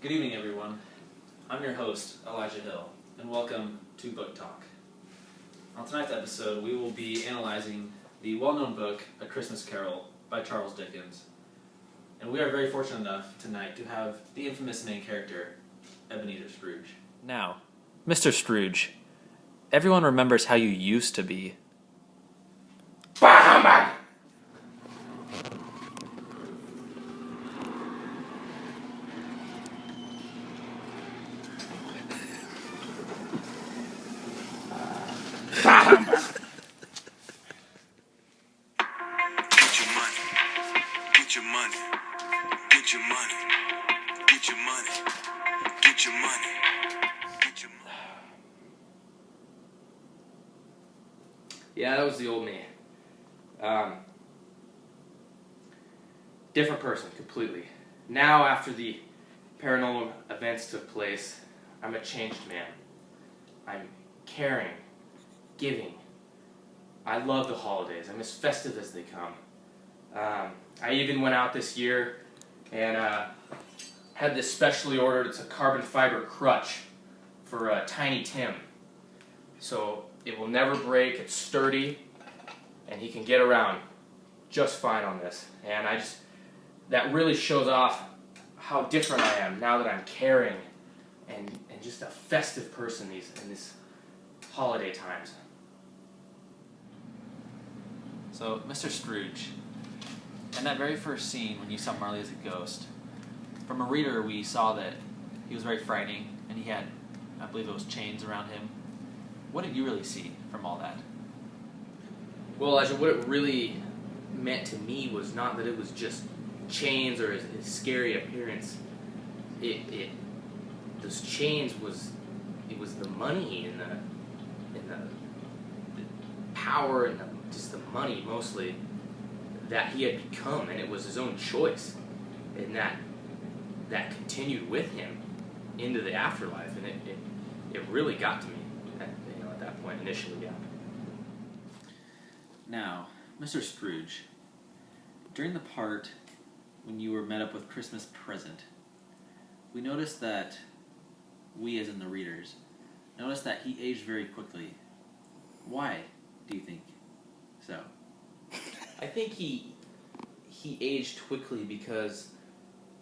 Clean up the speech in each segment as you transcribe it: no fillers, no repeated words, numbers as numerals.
Good evening, everyone. I'm your host, Elijah Hill, and welcome to Book Talk. On tonight's episode, we will be analyzing the well-known book, A Christmas Carol, by Charles Dickens. And we are very fortunate enough tonight to have the infamous main character, Ebenezer Scrooge. Now, Mr. Scrooge, everyone remembers how you used to be. Bah humbug! Bah humbug! Get your money. Get your money. Get your money. Get your money. Get your money. Get your money. Yeah, that was the old me. Different person, completely. Now, after the paranormal events took place, I'm a changed man. I'm caring, giving. I love the holidays. I'm as festive as they come. I even went out this year and had this specially ordered. It's a carbon fiber crutch for Tiny Tim. So it will never break. It's sturdy, and he can get around just fine on this. And that really shows off how different I am now that I'm caring and just a festive person in these holiday times. So, Mr. Scrooge, in that very first scene when you saw Marley as a ghost, from a reader we saw that he was very frightening and he had, I believe it was chains around him. What did you really see from all that? Well, Elijah, what it really meant to me was not that it was just chains or his scary appearance. Those chains was the money and the power and just the money mostly that he had become, and it was his own choice, and that continued with him into the afterlife, and it really got to me at that point initially. Yeah. Now, Mr. Scrooge, during the part when you were met up with Christmas present, we noticed that we, as in the readers, noticed that he aged very quickly. Why do you think so? I think he aged quickly because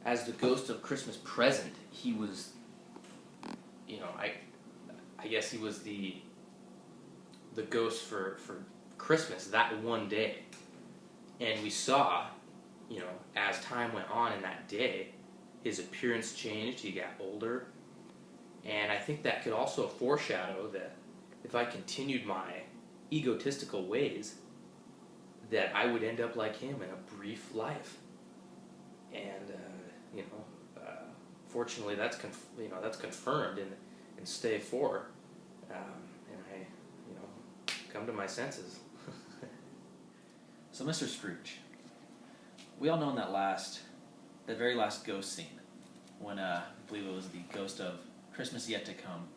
as the ghost of Christmas present, he was, I guess he was the ghost for Christmas that one day. And we saw, as time went on in that day, his appearance changed, he got older. And I think that could also foreshadow that if I continued my egotistical ways, that I would end up like him in a brief life. And fortunately, that's confirmed in Stave 4, and I come to my senses. So, Mr. Scrooge, we all know in that very last ghost scene, when I believe it was the ghost of Christmas Yet to Come,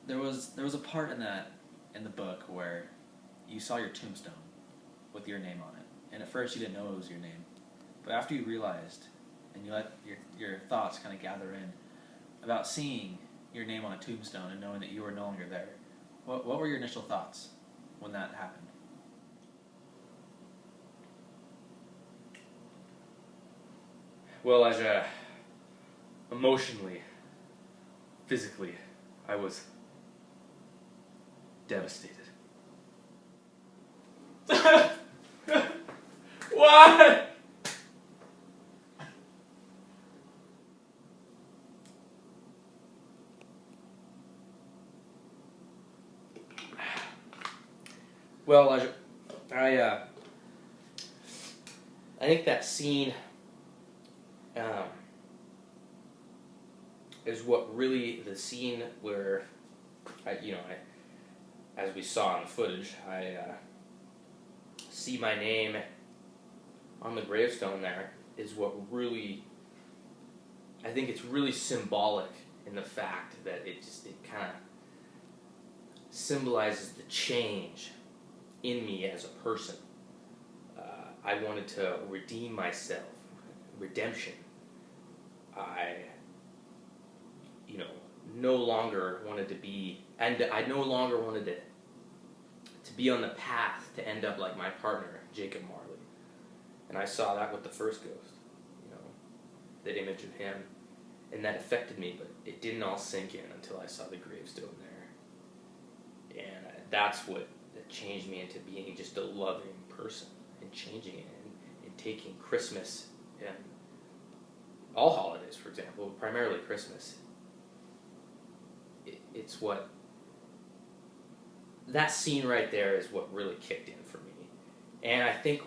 there was a part in the book where you saw your tombstone with your name on it, and at first you didn't know it was your name, but after you realized and you let your thoughts kind of gather in about seeing your name on a tombstone and knowing that you were no longer there, what were your initial thoughts when that happened? Well, emotionally, physically, I was devastated. What? Well, I think that scene is what really the scene where as we saw in the footage, I see my name on the gravestone. There is what really, I think it's really symbolic in the fact that it kind of symbolizes the change in me as a person. I wanted to redeem myself. Redemption. I you know, no longer wanted to be, and I no longer wanted to be on the path to end up like my partner, Jacob Marley. And I saw that with the first ghost, you know, the image of him. And that affected me, but it didn't all sink in until I saw the gravestone there. And that's what that changed me into being just a loving person and changing it and taking Christmas and all holidays, for example, primarily Christmas. It's what, that scene right there is what really kicked in for me. And I think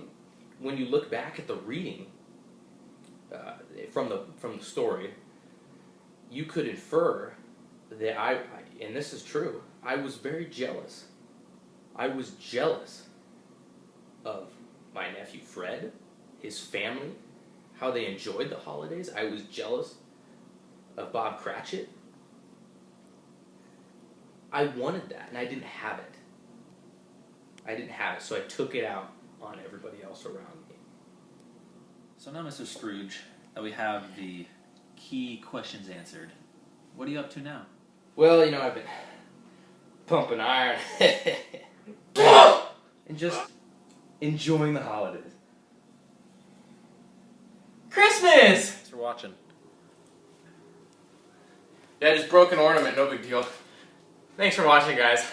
when you look back at the reading from the story, you could infer that and this is true, I was very jealous. I was jealous of my nephew Fred, his family, how they enjoyed the holidays. I was jealous of Bob Cratchit. I wanted that, and I didn't have it. So I took it out on everybody else around me. So now, Mr. Scrooge, that we have the key questions answered, what are you up to now? Well, you know, I've been pumping iron and just enjoying the holidays. Christmas! Thanks for watching. Yeah, just broke an ornament, no big deal. Thanks for watching, guys.